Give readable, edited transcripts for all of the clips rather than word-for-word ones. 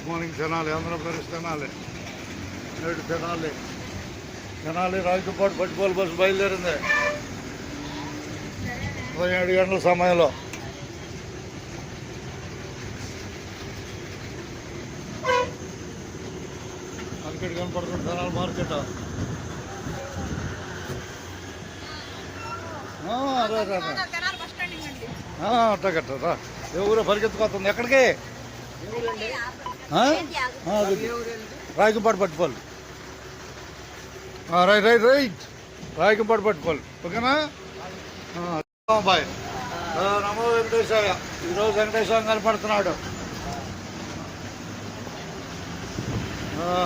Morning Tenali, Andhra Pradesh Tenali. నేడు Tenali రాజుపాటు పట్టుకోలు bus బయలుదేరింది 17 గంటల సమయంలో. మార్కెట్ కనపడుతుంది, తెనాలి మార్కెట్. అట్టగట్టరా ఎవరో పరిగెత్తుకోతుంది. ఎక్కడికి? రాయకంపాటు పట్టుకోవాలి. రైట్ రాయకంపాటు పట్టుకోవాలి. ఓకేనా బాయ్. నమో వెంకటేశాయ. ఈరోజు వెంకటేశ్వరం కనపడుతున్నాడు.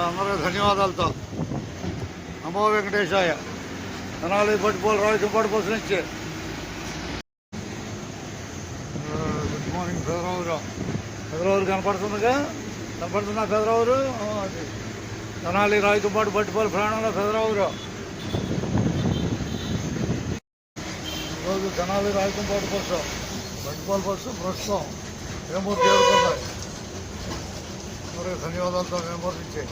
అందరూ ధన్యవాదాలతో నమో వెంకటేశాయ. తెనాలి పట్టుకోవాలి రాయకంపాటు బస్సు నుంచి. గుడ్ మార్నింగ్ పెదరావురు కనపడుతుందిగా. పెదరావురు అది తెనాలి రాయకంపాటు పట్టుకోవాలి ప్రాణంలో పెదరావురు. ఈరోజు తెనాలి రాయకంపాటు బస్సు పట్టుకోవాలి బస్సు ప్రస్తుతం వేమూరు చేరుకున్నాయి. మరి ధన్యవాదాలతో వేమూరు నుంచి.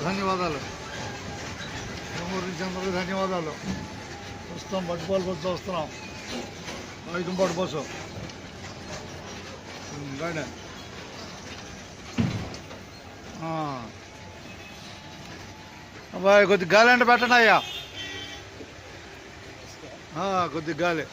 ధన్యవాదాలు వేమూరు నుంచి అందరికీ ధన్యవాదాలు. ప్రస్తుతం పట్టుకోవాలి బస్సు వస్తున్నాం. రాయకంపాటు బస్సు గాడి. అబ్బాయి కొద్ది గాలి అంటే పెట్టండి అయ్యా, కొద్ది గాలి.